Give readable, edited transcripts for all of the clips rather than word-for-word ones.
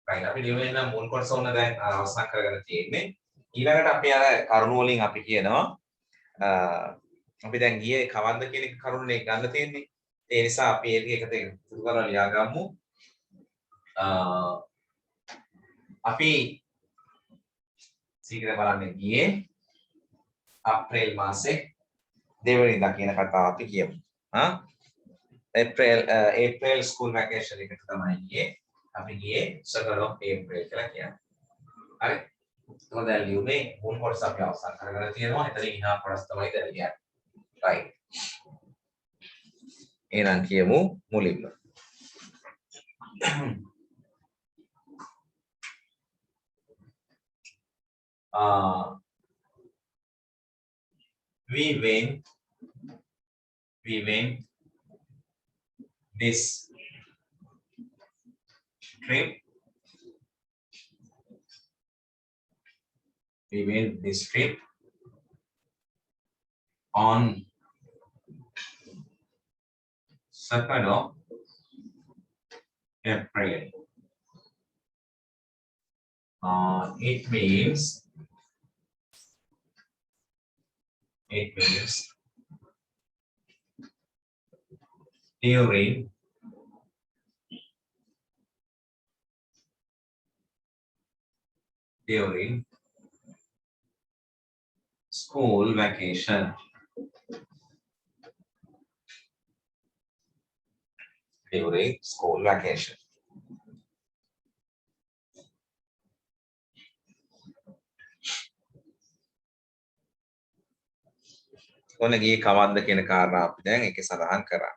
right අපි ලියුමේ නම් මුල් කොටස උන දැන් අවසන් කරගෙන තියෙන්නේ ඊළඟට අපි අර කරුණු වලින් අපි කියනවා අපි දැන් ගියේ කවද්ද කියන කරුණනේ ගන්න තියෙන්නේ ඒ නිසා අපි ඒක එකට එකතු කරලා ලියාගමු අපි සීඝ්‍ර බලන්න ගියේ අප්‍රේල් මාසේ දෙවෙනිදා කියන කතාව අපි කියමු April school vacation එකට තමයි ගියේ අපි ගියේ 2nd of April කියලා කියන්නේ හරි तो දැන් ලියුමේ මුල් කොටස අපි අවසන් කරගෙන තියෙනවා. එතනින් ඉහා කොටස තමයි දැන් ලියන්නේ. right. එහෙනම් කියමු මුලින්ම. We went this trip. We went this trip on 2nd of April. It means during school vacation. During school vacation. ඔන්න ගියේ කවද්ද කියන කාරණා අපි දැන් ඒකේ සඳහන් කරා.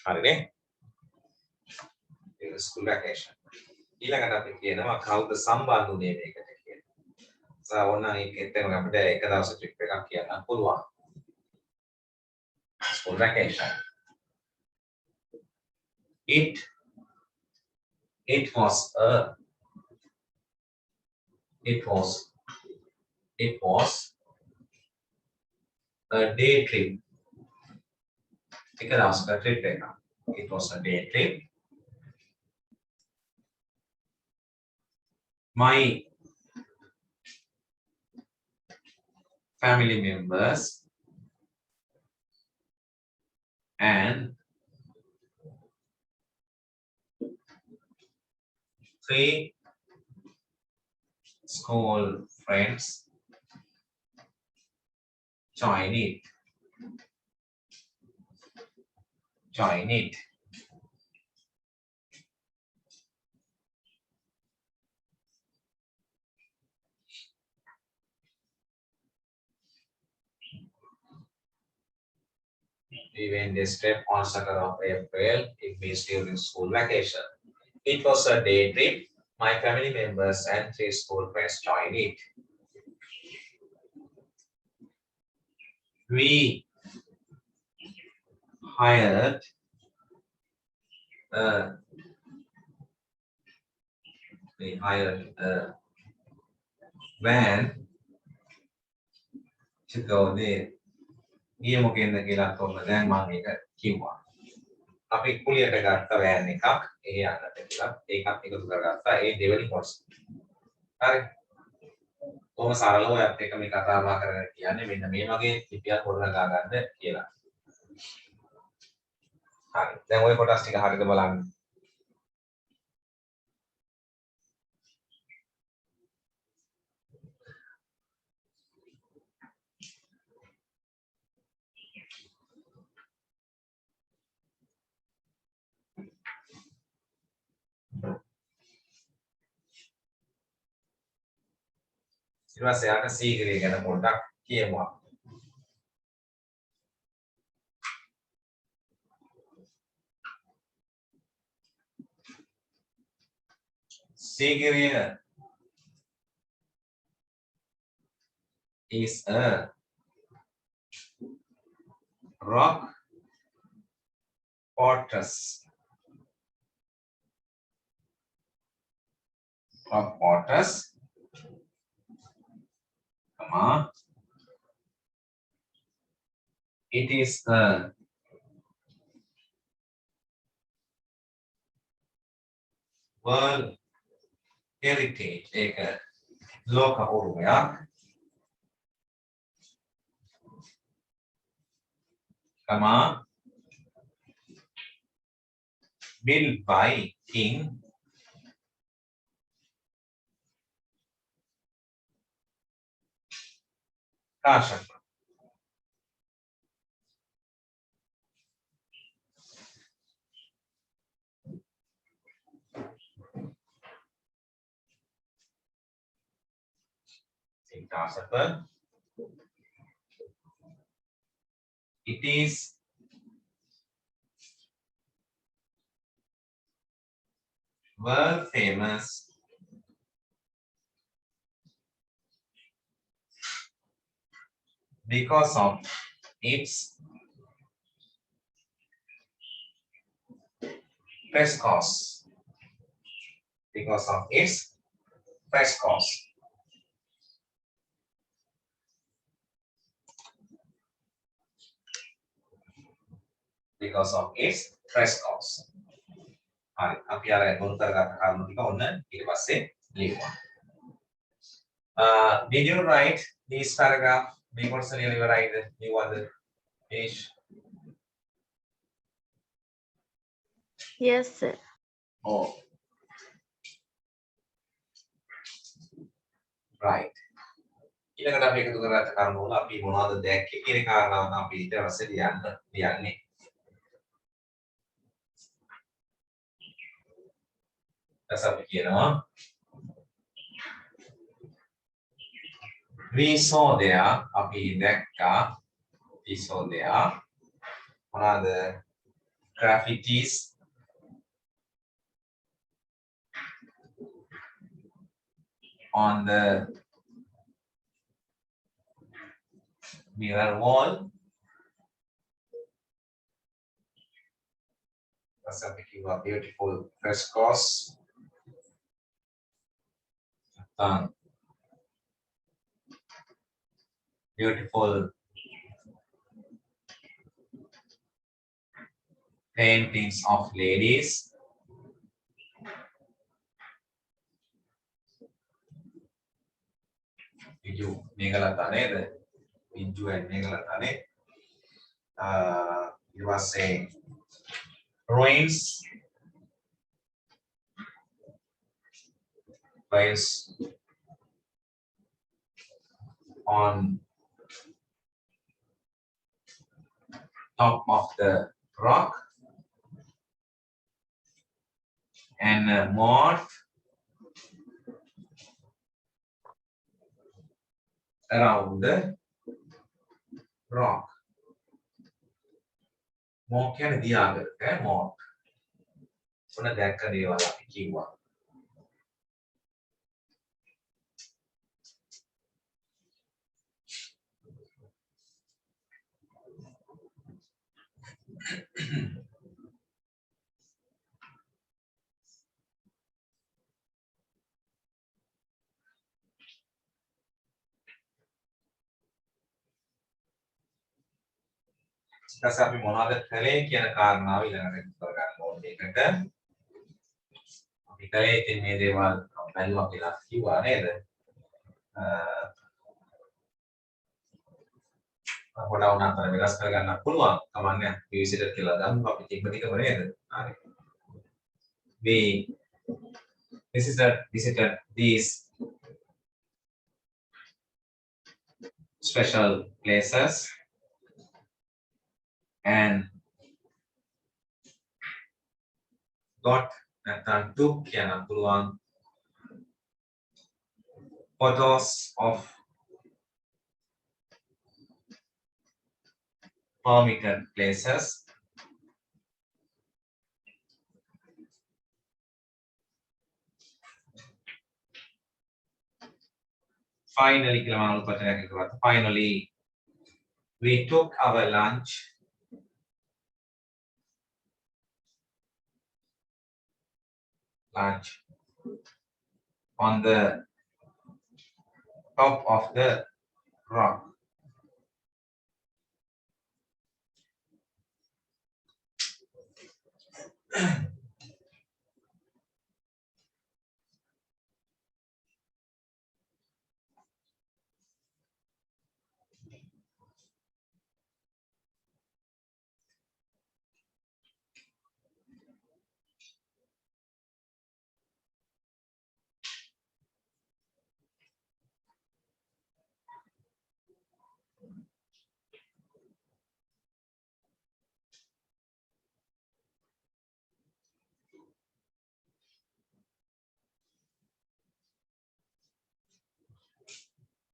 හරිනේ? ඒක ස්කූල් වැකේෂන්. ඊළඟට අපි කියනවා කවුද සම්බන්ධ වුනේ මේකට කියලා. ඕන ඒකෙත් අපිට එක දවසක ට්‍රිප් එකක් කියන්න පුළුවන්. School vacation. It was a day trip. It was a day trip. My family members and 3 school friends join it. We went this trip on 2nd of April. It means during school vacation. It was a day trip. My family members and 3 school friends joined it. We hired a van to go there. ගියේ මොකෙන්ද කියලා තෝරන දැන් මම ඒක කිව්වා. අපි කුලියට ගත්ත van එකක් එහේ යන්නට කියලා ඒකත් එකතු කරගත්තා ඒ දෙවෙනි කොටස. හරි. කොහොම සරලව ඔයත් එක්ක මේ කතා බහ කරගෙන කියන්නේ මෙන්න මේ වගේ ලිපියක් ගොඩනගා ගන්න කියලා. හරි. දැන් ওই කොටස් ටික හරියට බලන්න. ඊට පස්සේ යාට සීග්‍රේ ගැන පොඩ්ඩක් කියමු. Sigiriya is a rock fortress of waters, comma, it is a World Heritage एक लोक उर्वरक, comma, built by King Kashapa. Kashapa. It is world famous because of its frescoes. Because of its frescoes. Because of its frescoes. හරි අපි අර ගොනු කරගත්ත කරුණු ටික ඔන්න ඊට පස්සේ ලියමු. Did you write this paragraph? මේ කොටස ලියලා ඉවරයිද? ලියවද? Fish. Yes, sir. Oh. Right. ඊළඟට අපි එකතු කරගත්ත කරුණු වල අපි මොනවද දැක්කේ කියන කාරණාව නම් අපි ඊට පස්සේ ලියන්නේ. දැන් අපි කියනවා we saw there අපි දැක්කා we saw there මොනවද graffitis on the mirror wall. That's a beautiful frescoes. Beautiful paintings of ladies. Viju Megalata neda. Viju and Megalata ne. You was saying ruins. On top of the rock and moat around the rock. Moat කියන්නේ දියාගත්ත moat. ඔන්න දැක්ක දේවල් අපි කිව්වා. ඊට අපි මොනවද කළේ කියන කාරණාව ඊළඟට කරගන්න ඕනේ. ඒකට අපි කළේ ඉතින් මේ දේවල් බැලුවා කියලා කිව්වා නේද? පොඩා වුණාට වෙනස් කරගන්න පුළුවන්. කමන්නේ විසිටර් කියලා දාමු අපි ටිකම නේද? හරි. We visited these special places and got නැත්නම් took කියන පුළුවන් photos of permitted places finally finally we took our lunch on the top of the rock.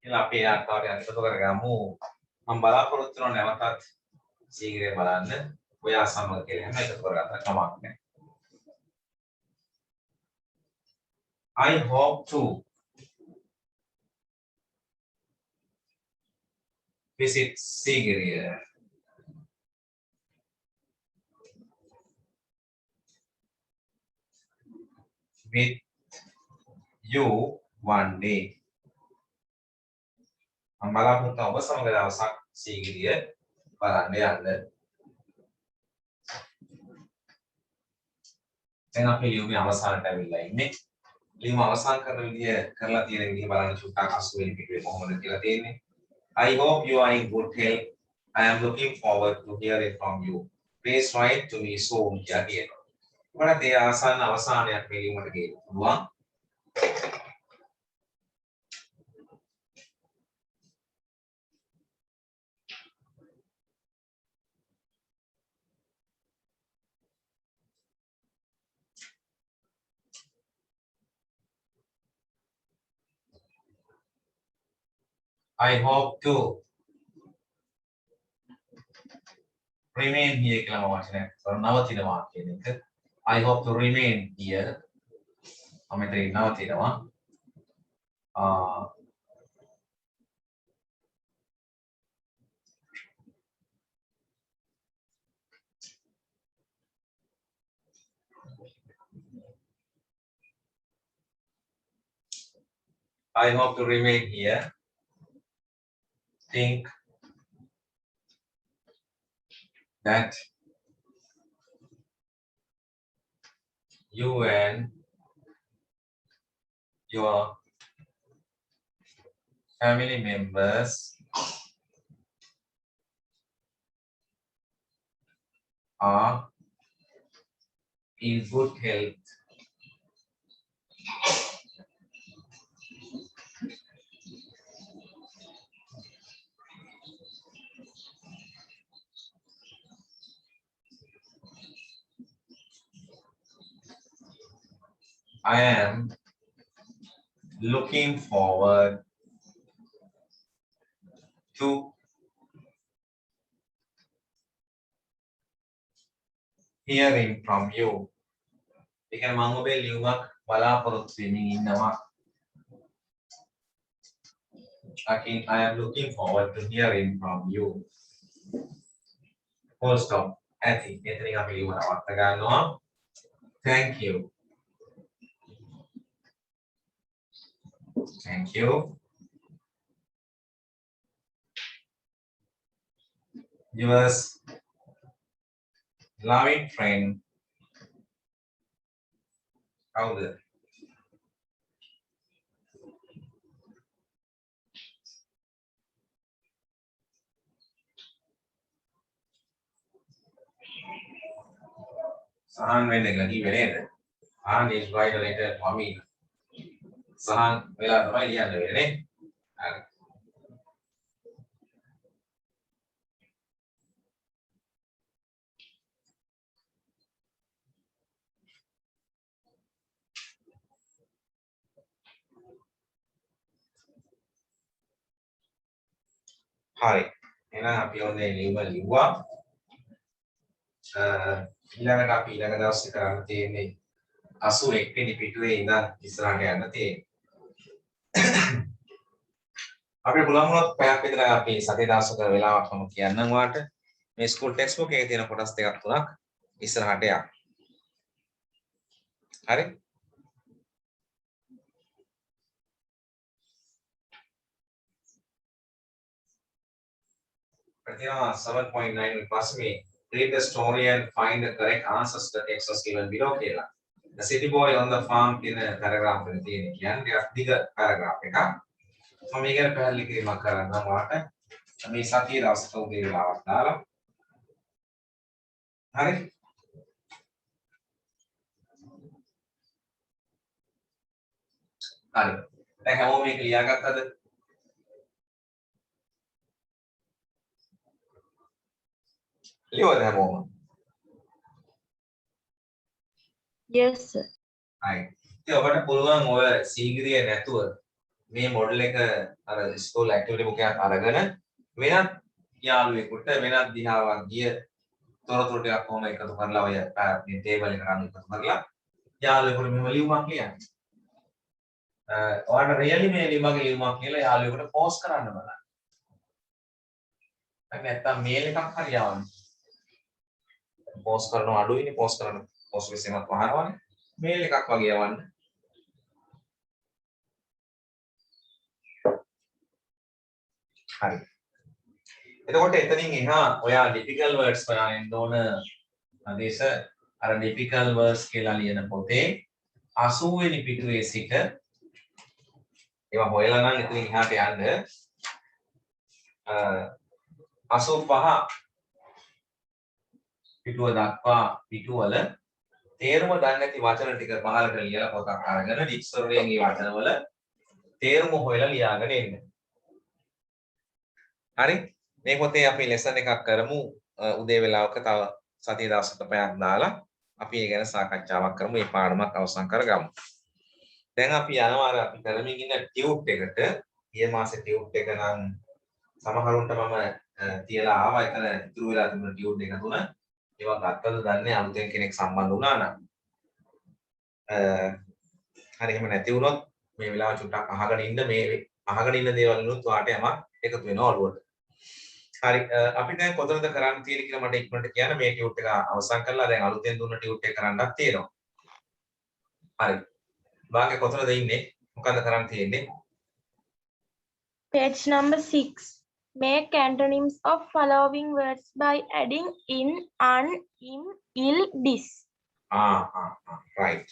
Ila අපි ආකාරය අනිකතු කරගමු මම බලාපොරොත්තු වෙන නැවතත් සීග්‍රේ බලන්න ඔයා සමග කියලා හැම එකතු කරගත්ත කමක් නැහැ. I hope to visit Sigiriya with you one day. මම බලාපොරොත්තු ඔබ සමග දවසක් සීගිරිය බලන්න යන්න. දැන් අපි ලියුමේ අවසානට ඇවිල්ලා ඉන්නේ. ලියුම අවසන් කරන විදිය කරලා තියෙන විදිහ බලන්න චුට්ටක් අසු වෙන පිටුවේ කොහොමද කියලා තියෙන්නේ. I hope you are in good health. I am looking forward to hearing from you. Please write to me soon කියලා කියනවා. ඔයාලා ඒ ආසන්න අවසානයක් මේ ලියුමට ගේන්න පුළුවන්. I hope to remain here කියලා මම වචනයක් නවතිනවා කියන එක. I hope to remain here. මම මෙතන නවතිනවා. I hope to remain here. Think that you and your family members are in good health. I am looking forward to hearing from you. ඒ කියන්නේ මම ඔබේ ලියුමක් බලාපොරොත්තු වෙමින් ඉන්නවා. I am looking forward to hearing from you. Full stop. ඇති. එතනින් අපි ලියුම නවත්ත ගන්නවා. Thank you. Thank you. Yours loving friend. How's it? Sahan when lagi bered. Sahan is right later for me. Sahan vela තමයි ලියන්න වෙන්නේ. හරි. හරි. එහෙනම් අපි ඔන්නේ ලියුම ලිව්වා. ඊළඟට අපි ඊළඟ දවසේ කරන්න තියෙන්නේ 81 වෙනි පිටුවේ ඉඳන් ඉස්සරහට යන්න තියෙන්නේ. අපි පුළුවන් වුණොත් පැයක් විතර අපි සතිය දවසක වෙලාවක් මම කියන්නම් ඔයාලට. මේ ස්කූල් ටෙක්ස්ට් බුක් එකේ තියෙන කොටස් දෙකක් තුනක් ඉස්සරහට යන්න. හරි? තියෙනවා 7.9 ඊට පස්සේ මේ read the story and find the correct answers to the texts given below කියලා. The city boy on the farm කියන paragraph එක තියෙන කියන්නේ ටිකක් දිග paragraph එකක්. මම මේක ගැන පැහැදිලි කිරීමක් කරන්නම් ඔයාලට. මේ සතියේ දවසට උදේ වෙලාවක් දාලා. හරි. හරි. දැන් හැමෝම මේක ලියාගත්තද? ලියවද හැමෝම? Yes sir. හරි. ඉතින් ඔබට පුළුවන් ඔය සීග්‍රිය නැතුව මේ මොඩල් එක අර ස්කූල් ඇක්ටිවිටි බුක් එකක් අරගෙන වෙනත් යාළුවෙකුට වෙනත් දිහාවක් ගිය තොරතුරු ටිකක් කොහොම එකතු කරලා ඔය මේ ටේබල් එක අරන් එකතු කරලා යාළුවෙකුට මෙහෙම ලියුමක් ලියන්න. ඔයාලට රියලි මේ ලියුමක් කියලා යාළුවෙකුට පෝස්ට් කරන්න බලන්න. නැත්නම් මේල් එකක් හරි යවන්න. පෝස්ට් කරන අඩුයිනේ පෝස්ට් කරන පෝස්ට් විසීමක් වහනවනේ. මේල් එකක් වගේ යවන්න. හරි. එතකොට එතනින් එහා ඔයා ඩිෆිකල් වර්ඩ්ස් හොයන්න ඕන ආදේශ අර ඩිෆිකල් වර්ඩ්ස් කියලා ලියන පොතේ 80 වෙනි පිටුවේ සිට ඒවා හොයලා නම් එතනින් එහාට යන්න 85 පිටුව දක්වා පිටුවල තේරුම දන්නේ නැති වචන ටික පහලට ලියලා පොතක් අරගෙන ඩික්ෂනරියෙන් මේ වචනවල තේරුම හොයලා ලියාගෙන එන්න. හරි? මේ පොතේ අපි ලෙසන් එකක් කරමු උදේ වෙලාවක තව සතිය දවසක පැයක් දාලා අපි ඒ ගැන සාකච්ඡාවක් කරමු. මේ පාඩමක් අවසන් කරගමු. දැන් අපි යනවා අර අපි කරමින් ඉන්න ටියුට් එකට. ඊයේ මාසේ ටියුට් එක නම් සමහරුන්ට මම තියලා ආවා. එතන ඉතුරු වෙලා තිබුණ ටියුට් එක තුන. ඒවා ගත්තද දන්නේ අලුතෙන් කෙනෙක් සම්බන්ධ වුණා නම්. හරි එහෙම නැති වුණොත් මේ වෙලාව චුට්ටක් අහගෙන ඉන්න මේ අහගෙන ඉන්න දේවල් වලුත් වාට යමක් එකතු වෙනවා ඔළුවට. හරි අපි දැන් කොතනද කරන්න තියෙන්නේ කියලා මට ඉක්මනට කියන්න මේ ටියුට් එක අවසන් කරලා දැන් අලුතෙන් දුන්න ටියුට් එක කරන්නත් තියෙනවා. හරි. වාගේ කොතනද ඉන්නේ? මොකද්ද කරන්න තියෙන්නේ? Page number 6. Make antonyms of following words by adding in, un, im, il, dis. Right.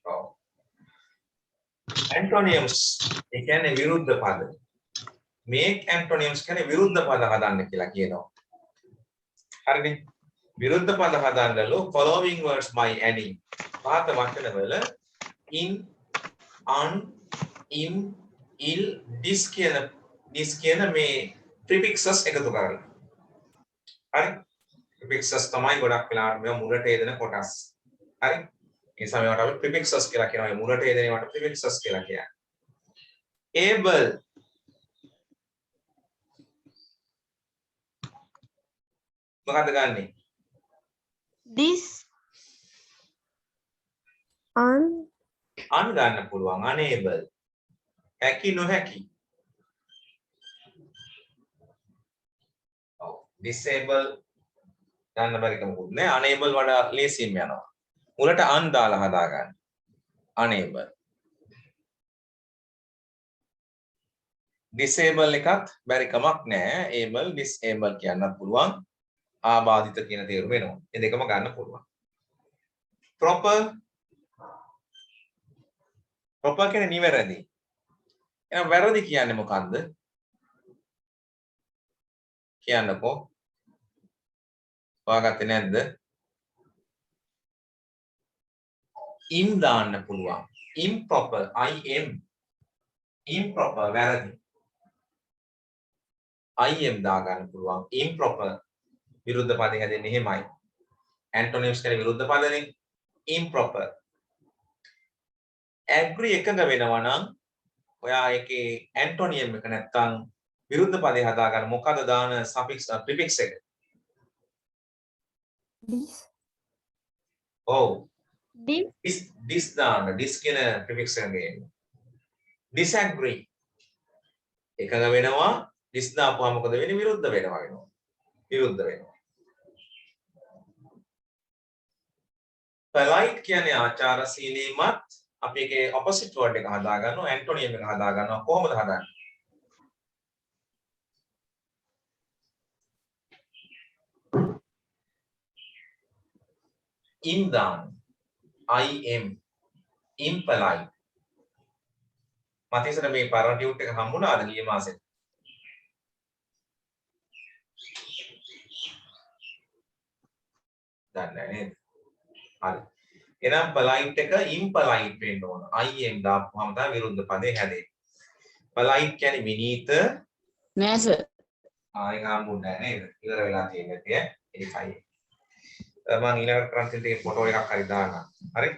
Oh. Antonyms ඒ කියන්නේ විරුද්ධ පද. Make antonyms කියන්නේ විරුද්ධ පද හදන්න කියලා කියනවා. හරිනේ. විරුද්ධ පද හදන්නලු following words by adding. පාත වචන වල in, un, im, il, dis කියන මේ prefixes එකතු කරලා. හරි? prefixes තමයි ගොඩක් වෙලාවට මේවා මුලට යෙදෙන කොටස්. හරි? ඒ නිසා මේවට අපි prefixes කියලා කියනවා. මේ මුලට යෙදෙන ඒවාට prefixes කියලා කියනවා. able මොකද්ද ගන්නෙ? This. un ගන්න පුළුවන්. unable. හැකි නොහැකි. disable ගන්න බැරි කමකුත් නෑ. unable වඩා ලේසියෙන් යනවා. මුලට un දාලා හදා ගන්න. unable. disable එකත් බැරි කමක් නෑ. able disable කියන්නත් පුළුවන්. ආබාධිත කියන තේරුම වෙනවා. මේ දෙකම ගන්න පුළුවන්. proper කියන්නේ නිවැරදි. එහෙනම් වැරදි කියන්නේ මොකද්ද? කියන්නකෝ. ඔයාගත්තේ නැද්ද? im දාන්න පුළුවන්. improper improper වැරදි. im දා ගන්න පුළුවන්. improper විරුද්ධ පදයෙන් හැදෙන්නේ එහෙමයි. antonyms කියන්නේ විරුද්ධ පදනේ. improper. agree එකඟ වෙනවා නම් ඔයා ඒකේ antonym එක නැත්තම් විරුද්ධ පදේ හදා ගන්න මොකද දාන suffix prefix එක? Dis. ඔව්. Dis. dis දාන්න dis කියන prefix එක ගේන්න. disagree එකඟ වෙනවා dis දාපුවා මොකද වෙන්නේ? විරුද්ධ වෙනවා. විරුද්ධ වෙනවා. polite කියන්නේ ආචාරශීලීමත් අපි ඒකේ opposite word එක හදා ගන්නවා antonym එක හදා ගන්නවා කොහොමද හදන්නේ? im දාන්න im impolite මතකද මේ පරණ ටියුට් එක හම්බුණාද ගිය මාසෙත් දන්නේ නැහැ නේද හරි එහෙනම් polite එක impolite වෙන්න ඕන im දාපුවම තමයි විරුද්ධ පදේ හැදෙන්නේ polite කියන්නේ විනීත නෑ සර්. ආයෙ හම්බුන්නේ නැහැ නේද ඉවර වෙලා තියෙන්නේ ඒකයි මම ඊළඟට කරන් තියෙන ෆොටෝ එකක් හරි දාන්නම් හරි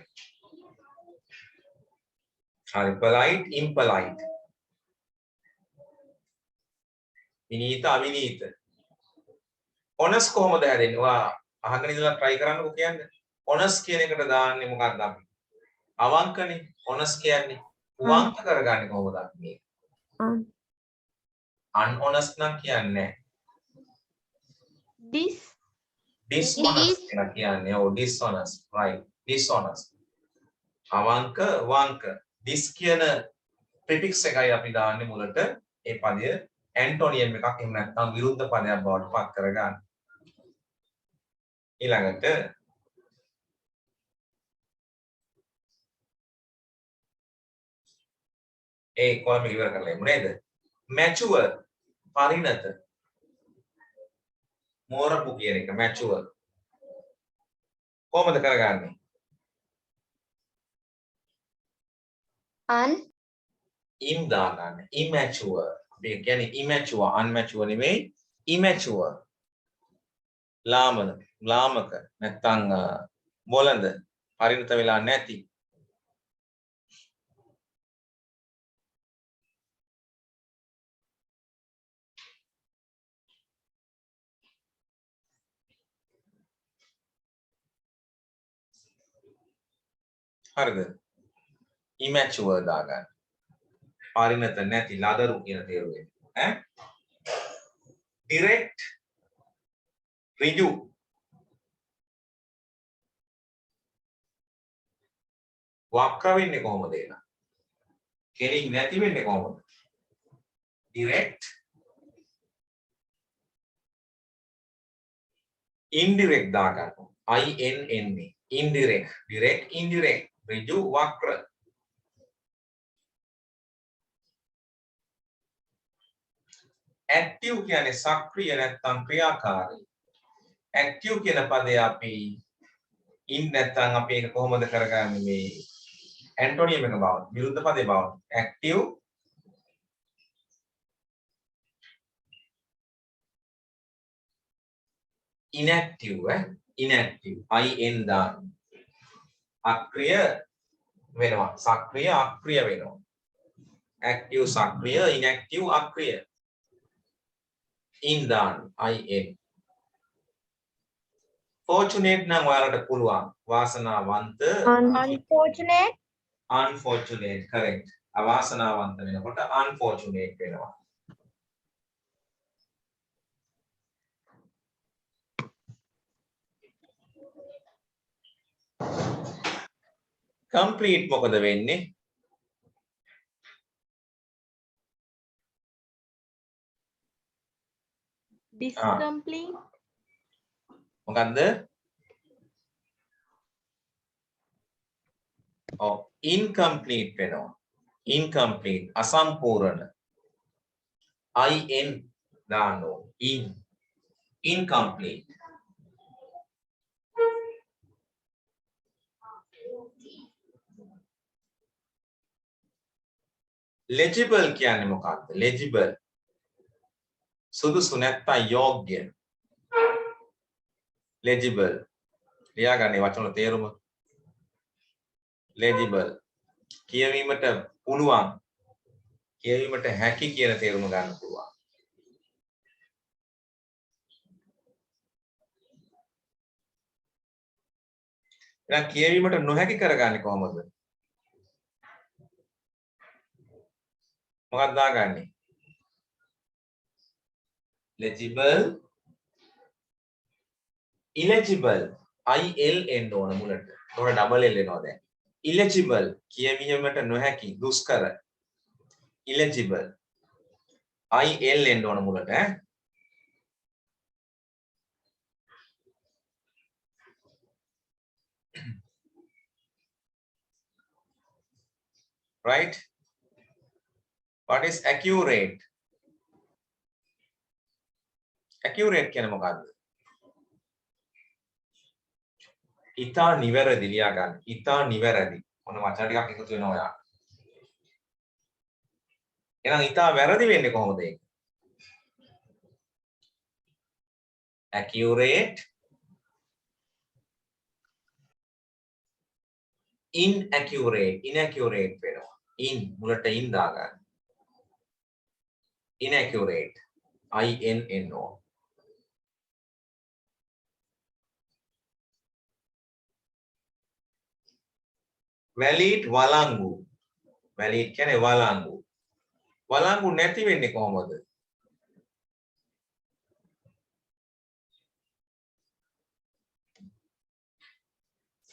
හරි polite impolite විනීත අවිනීත honest කොහොමද හැදෙන්නේ ඔයා අහගෙන ඉඳලා try කරන්නකෝ කියන්නේ honest කියන එකට දාන්නේ මොකක්ද අපි අවංකනේ honest කියන්නේ වංක කරගන්නේ කොහොමද අපි මේක unhonest නම් කියන්නේ dishonest කියලා කියන්නේ ඔව් dishonest right dishonest අවංක වංක this කියන prefix එකයි අපි දාන්නේ මුලට ඒ පදය ඇන්ටෝනියම් එකක් එහෙම නැත්නම් විරුද්ධ පදයක් බවට පත් කරගන්න ඊළඟට ඒ කොහොම ඉවර කරලා එමු නේද mature පරිණත මෝරපු කියන එක mature කොහොමද කරගන්නේ im දාගන්න immature අපි කියන්නේ immature unmature නෙමෙයි immature ලාමක නැත්නම් බොළඳ පරිණත වෙලා නැති හරිද immature දාගන්න පරිණත නැති ලදරු කියන තේරුවෙන් ඈ direct ඍජු වක්‍ර වෙන්නේ කොහොමද එන කෙලින් නැති වෙන්නේ කොහොමද direct indirect දාගන්න INN indirect direct indirect ඍජු වක්‍ර active කියන්නේ සක්‍රිය නැත්නම් ක්‍රියාකාරී active කියන පදේ අපි in නැත්නම් අපි ඒක කොහොමද කරගන්නේ මේ ඇන්ටෝනියම් එක බව විරුද්ධ පදේ බව active inactive inactive in දාන්න අක්‍රිය වෙනවා සක්‍රිය අක්‍රිය වෙනවා active සක්‍රිය inactive අක්‍රිය in දාන්න in fortunate නම් ඔයාලට පුළුවන් වාසනාවන්ත unfortunate correct අවාසනාවන්ත වෙනකොට unfortunate වෙනවා complete මොකද වෙන්නේ discomplete මොකද්ද incomplete වෙනවා incomplete අසම්පූර්ණ in දාන්න incomplete legible කියන්නේ මොකක්ද legible සුදුසු නැත්නම් යෝග්‍ය legible ලියාගන්නේ වචන වල තේරුම legible කියවීමට පුළුවන් කියවීමට හැකි කියන තේරුම ගන්න පුළුවන් එහෙනම් කියවීමට නොහැකි කරගන්නේ කොහොමද මොකක්ද දාගන්නේ legible illegible IL එන්න ඕන මුලට උඩ ඩබල් L එනවා දැන් illegible කියවීමට නොහැකි දුෂ්කර illegible IL එන්න ඕන මුලට ඈ right? What is accurate? accurate කියන්නේ මොකද්ද? ඉතා නිවැරදි ලියා ගන්න. ඉතා නිවැරදි. මොන වචන ටිකක් එකතු වෙනවා ඔයා. එහෙනම් ඉතා වැරදි වෙන්නේ කොහොමද ඒක? accurate, inaccurate වෙනවා. in මුලට in දාගන්න. inaccurate, INNO. valid වලංගු. valid කියන්නේ වලංගු. වලංගු නැති වෙන්නේ කොහොමද?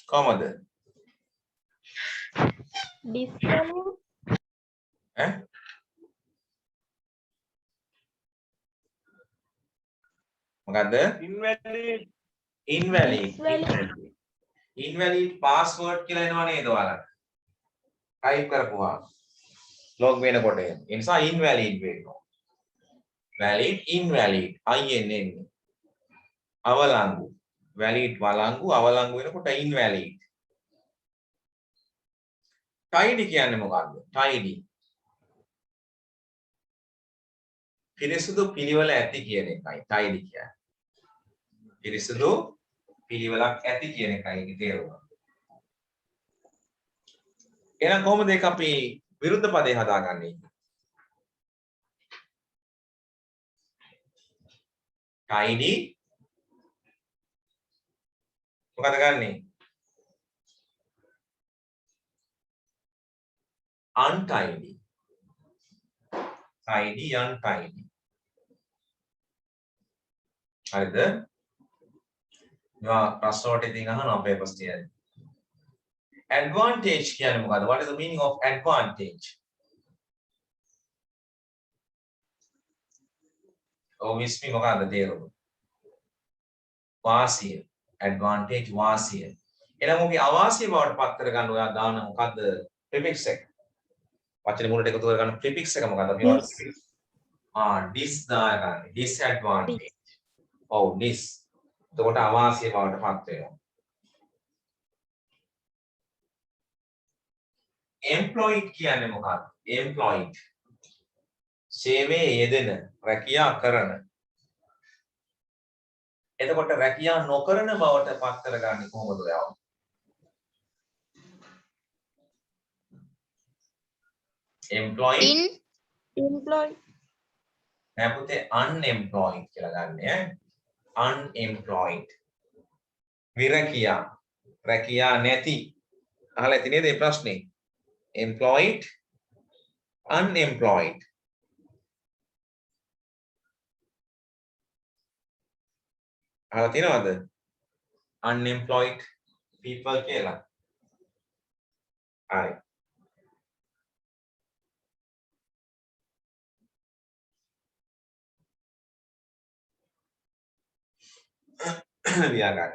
කොහොමද? disvalid, ඈ? මොකද්ද? invalid, invalid password කියලා එනවා නේද ඔයාලට? type කරපුවා log වෙනකොට ඒ නිසා invalid වෙනවා. valid, invalid, INN. අවලංගු. valid වලංගු, අවලංගු වෙනකොට invalid. tidy කියන්නේ මොකක්ද? tidy. පිරිසුදු පිළිවෙල ඇති කියන එකයි tidy කියන්නේ. පිරිසුදු පිළිවෙලක් ඇති කියන එකයි ඒකේ තේරුම. එහෙනම් කොහොමද ඒක අපි විරුද්ධ පදේ හදාගන්නේ? tidy මොකද ගන්නෙ? untidy. tidy, untidy. හරිද? මේවා ප්‍රශ්න වලට ඉතින් අහනවා papers තියදී. advantage කියන්නේ මොකද්ද? What is the meaning of advantage? Obviously මොකද්ද තේරුම? වාසිය. advantage වාසිය. එහෙනම් ඔගේ අවාසිය බවට පත් කරගන්න ඔයා දාන මොකද්ද? prefix එක. වචනේ මුලට එකතු කරගන්න prefix එක මොකද්ද? dis දාගන්න. disadvantage. ඔව් dis. එතකොට අවාසිය බවට පත් වෙනවා. employed කියන්නේ මොකක්ද? employed. සේවයේ යෙදෙන, රැකියා කරන. එතකොට රැකියා නොකරන බවට පත් කරගන්නේ කොහොමද ඔයාව? employed, employed, නෑ පුතේ unemployed කියලා ගන්න ඈ. unemployed. විරකියා, රැකියා නැති. අහලා ඇති නේද මේ ප්‍රශ්නේ? employed, unemployed. අහලා තියෙනවද? unemployed people කියලා. හරි. ලියාගන්න.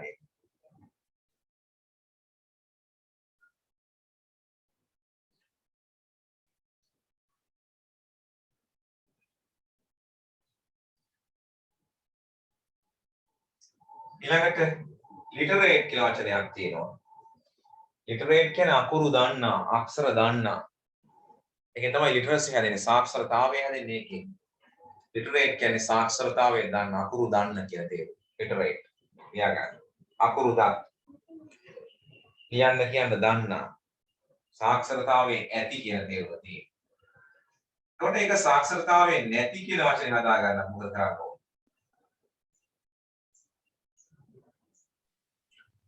ඊළඟට literate කියලා වචනයක් තියෙනවා. literate කියන්නේ අකුරු දන්නා, අක්ෂර දන්නා. ඒකෙන් තමයි literacy හැදෙන්නේ, සාක්ෂරතාවය හැදෙන්නේ ඒකෙන්. literate කියන්නේ සාක්ෂරතාවය දන්න, අකුරු දන්න කියලා තේරුම. literate. ලියාගන්න. අකුරු දන්න. ලියන්න කියන්න දන්නා. සාක්ෂරතාවයේ ඇති කියන තේරුම තියෙනවා. ඒකට ඒක සාක්ෂරතාවයේ නැති කියලා වචනේ හදාගන්න මොකද කරන්නේ?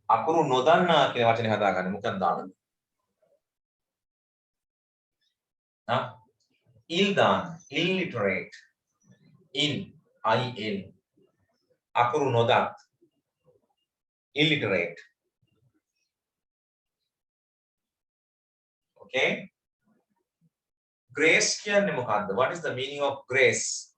අකුරු නොදන්නා කියන වචනේ හදාගන්න මොකක්ද දාන්නේ? ඉල් දාන්න. illiterate. in IL. අකුරු නොදත්. illiterate. Okay? Grace කියන්නේ මොකක්ද? What is the meaning of grace?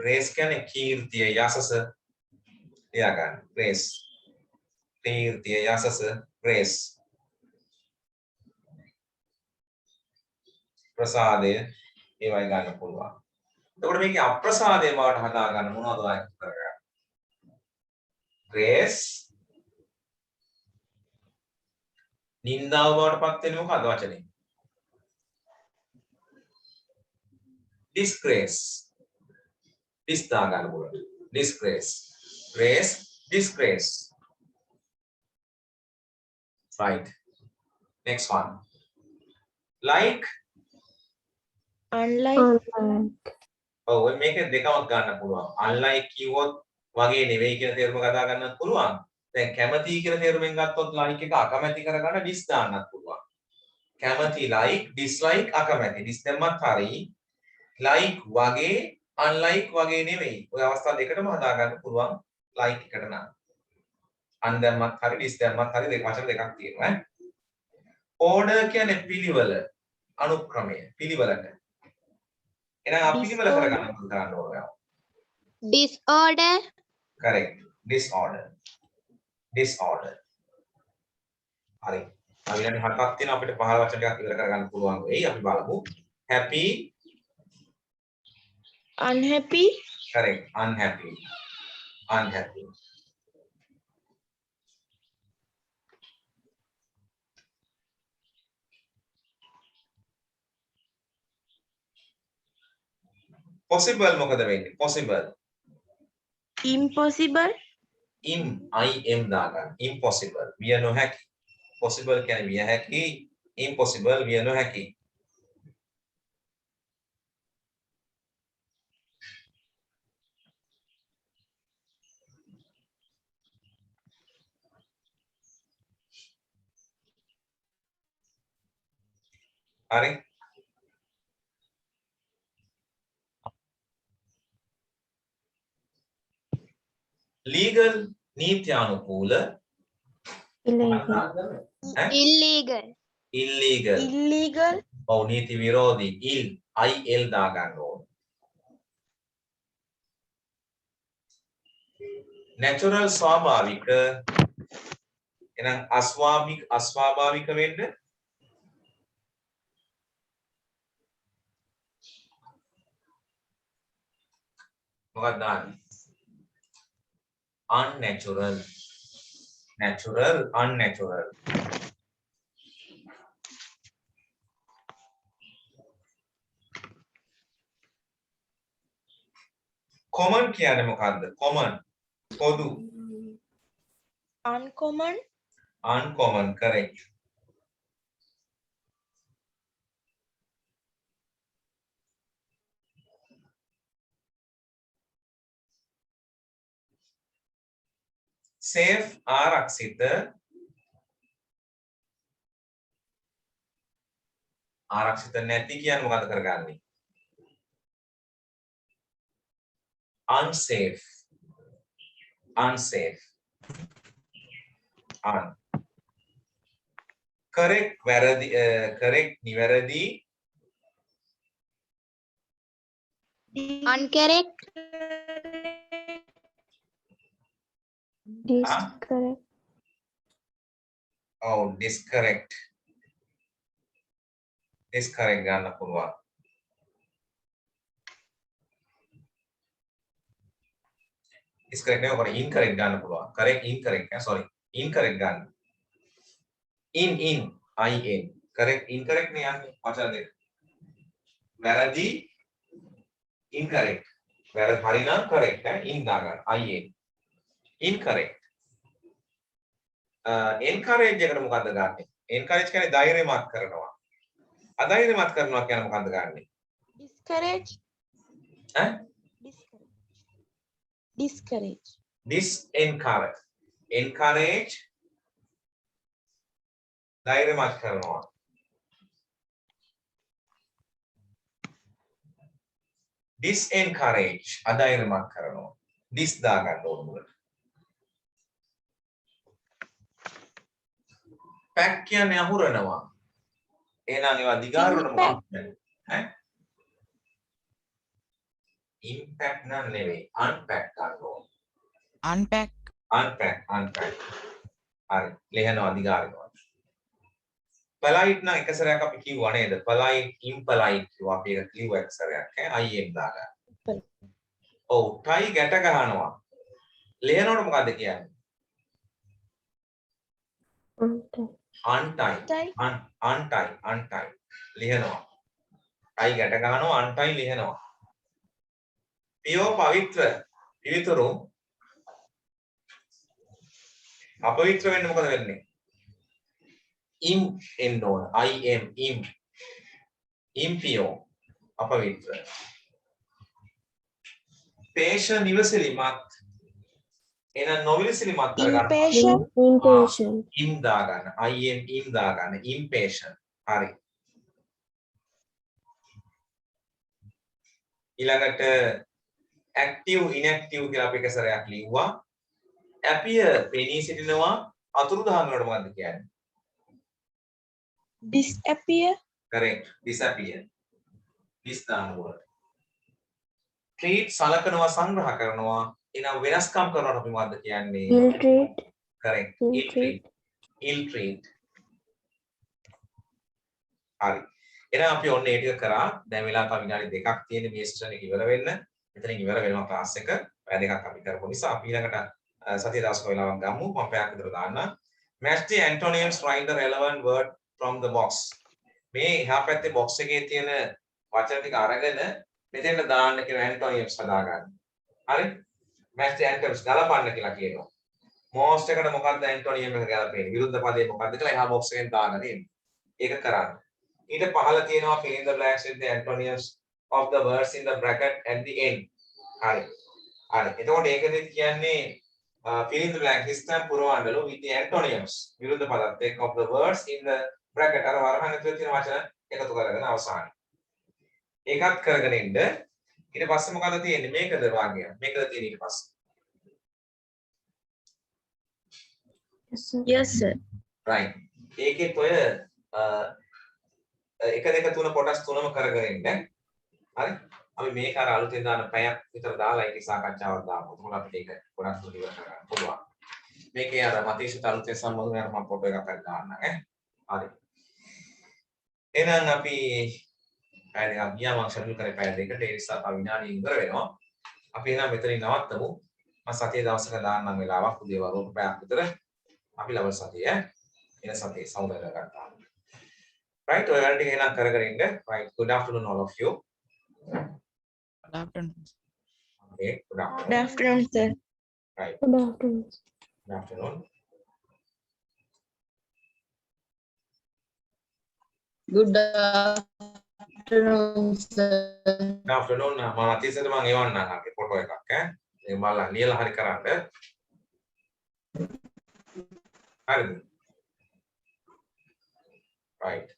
grace කියන්නේ කීර්තිය, යසස. ලියා ගන්න. grace. තීර්තිය යසස grace ප්‍රසාදය ඒවයි ගන්න පුළුවන්. එතකොට මේකේ අප්‍රසාදය බවට හදා ගන්න මොනවද ඔය කරගන්න? grace නින්දාව බවට පත් වෙන්නේ මොකද්ද වචනේ? disgrace. dis දා ගන්න පුළුවන්. disgrace. grace disgrace. Right. Next one. Like. Unlike. ඔව් මේක දෙකමක් ගන්න පුළුවන්. unlike කිව්වොත් වගේ නෙවෙයි කියන තේරුම කතා ගන්නත් පුළුවන්. දැන් කැමති කියන තේරුමෙන් ගත්තොත් like එක අකමැති කරගන්න dis දාන්නත් පුළුවන්. කැමති like dislike අකමැති dis දැම්මත් හරි. like වගේ unlike වගේ නෙවෙයි. ඔය අවස්ථා දෙකටම හදා ගන්න පුළුවන් like එකට නම්. un දැම්මත් හරි dis දැම්මත් හරි දෙක වචන දෙකක් තියෙනවා ඈ. order කියන්නේ පිළිවෙල අනුක්‍රමය පිළිවෙලට. එහෙනම් අපි පිළිවෙල කරගන්න මොකද කරන්න ඕනේ? Disorder. correct disorder disorder හරි අපි විනාඩි 7ක් තියෙනවා අපිට 15 වචන ටිකක් ඉවර කරගන්න පුළුවන් වෙයි අපි බලමු happy Unhappy. correct unhappy unhappy possible මොකද වෙන්නේ possible Impossible. im දාගන්න impossible විය නොහැකි possible කියන්නේ විය හැකි impossible විය නොහැකි හරි legal නීත්‍යානුකූල Illegal. illegal Illegal. ඔව් නීති විරෝධී il දා ගන්න ඕන natural ස්වාභාවික එහෙනම් අස්වාභාවික වෙන්න මොකක්ද දාන්නේ unnatural natural unnatural common කියන්නේ මොකද්ද common පොදු Uncommon. uncommon correct safe ආරක්ෂිත නැති කියන්නේ මොකද කරගන්නේ unsafe correct වැරදි correct නිවැරදි Uncorrect. Discorrect. oh discorrect ගන්න පුළුවන් discorrect නේ ඔකට incorrect ගන්න පුළුවන් correct incorrect sorry incorrect ගන්න in correct incorrect නේ යන්නේ වචන දෙක වැරදි incorrect වැරදි හරි නම් correct in දාගන්න incorrect encourage එකට මොකද්ද ගන්නෙ encourage කියන්නේ ධෛර්යමත් කරනවා අධෛර්යමත් කරනවා කියන්නේ මොකද්ද ගන්නෙ Discourage. ඈ Discourage. encourage ධෛර්යමත් කරනවා disencourage අධෛර්යමත් කරනවා dis දාගන්න ඕන මුලට pack කියන්නේ අහුරනවා එහෙනම් ඒවා දිගාරවල මොකක්ද ඈ impact නම් නෙවෙයි unpack ගන්න ඕන unpack unpack හරි. ලියනවා අධිකාරිකව. polite නම් එක සැරයක් අපි කිව්වා නේද? polite impolite කිව්වා අපි ඒක කිව්වා එක සැරයක් ඈ im දාගන්න. ඔව් tie ගැට ගහනවා. ලියනකොට මොකද්ද කියන්නේ? untie untie ලියනවා. tie ගැට ගහනවා untie ලියනවා. පියෝ පවිත්‍ර පිවිතුරු අපවිත්‍ර වෙන්න මොකද වෙන්නේ? im එන්න ඕන. impio අපවිත්‍ර. පේෂ නිවසිලිමත් එන නොවිලිසිලිමත් කරගන්න. impatient im දාගන්න. im දාගන්න. impatient. හරි. ඊළඟට active inactive කියලා අපි එක සැරයක් ලිව්වා. appear පෙනී සිටිනවා අතුරුදහන් වලට මොකද්ද කියන්නේ? disappear correct disappear dis දානවා. treat සලකනවා සංග්‍රහ කරනවා එනම් වෙනස්කම් කරනවට අපි මොකද්ද කියන්නේ? ill treat correct ill treat හරි. එහෙනම් අපි ඔන්න ඒ ටික කරා. දැන් වෙලා තව විනාඩි දෙකක් තියෙන මේ සෙෂන් එක ඉවර වෙන්න. මෙතනින් ඉවර වෙනවා ක්ලාස් එක. පැය දෙකක් අපි කරපු නිසා අපි ඊළඟට සතිය දවසක වෙලාවක් ගමු. මම පැයක් විතර දාන්න. match the antonyms, write the relevant word from the box. මේ එහා පැත්තේ box එකේ තියෙන වචන ටික අරගෙන මෙතෙන්ට දාන්න කියන antonyms හදාගන්න. හරි? match the antonyms ගලපන්න කියලා කියනවා. most එකට මොකක්ද antonym එක ගලපෙන්නේ? විරුද්ධ පදේ මොකක්ද කියලා එහා box එකෙන් දාන්න තියෙන්නේ. ඒක කරන්න. ඊට පහළ තියෙනවා fill in the blanks with the antonyms of the words in the bracket at the end. හරි. හරි. එතකොට ඒකෙදි කියන්නේ fill in the blank හිස්තැන් පුරවන්නලු with the antonyms විරුද්ධ පදත් එක්ක of the words in the bracket අර වරහන් ඇතුලේ තියෙන වචන එකතු කරගෙන අවසානයේ. ඒකත් කරගෙන ඉන්න. ඊට පස්සේ මොකද තියෙන්නේ? මේකද වාක්‍යය. මේකද තියෙන්නේ ඊට පස්සේ. yes sir right. ඒකෙත් ඔය 1 2 3 කොටස් තුනම කරගෙන ඉන්න. හරි? අපි මේක අර අලුතෙන් දාන පැයක් විතර දාලා ඒක සාකච්ඡාවක් දාමු. මොකද අපිට ඒක ගොඩක් දුර ඉවර කරගන්න පුළුවන්. මේකේ අර මතීෂ්ට අලුතෙන් සම්බන්ධ වෙන මම ෆොටෝ එකක් හරි දාන්නම් ඈ. හරි. එහෙනම් අපි පැය දෙකක් ගියා මම ෂෙඩියුල් කරේ පැය දෙකකට ඒ නිසා තව විනාඩි ඉවර වෙනවා. අපි එහෙනම් මෙතනින් නවත්තමු. මම සතිය දවසක දාන්නම් වෙලාවක් උදේ වරුවට පැයක් විතර. අපි ලබන සතිය එන සතියේ සමුදය ගන්නවා. right ඔයාලට එහෙනම් කරගෙන ඉන්න. right good afternoon all of you. Good afternoon. okay good afternoon. good afternoon sir right good afternoon good afternoon. Good afternoon, sir. good afternoon මම අතිසර මම එවන්නම් අපේ ෆොටෝ එකක් ඈ. මේ බලලා ලියලා හරි කරන්න. හරිද? right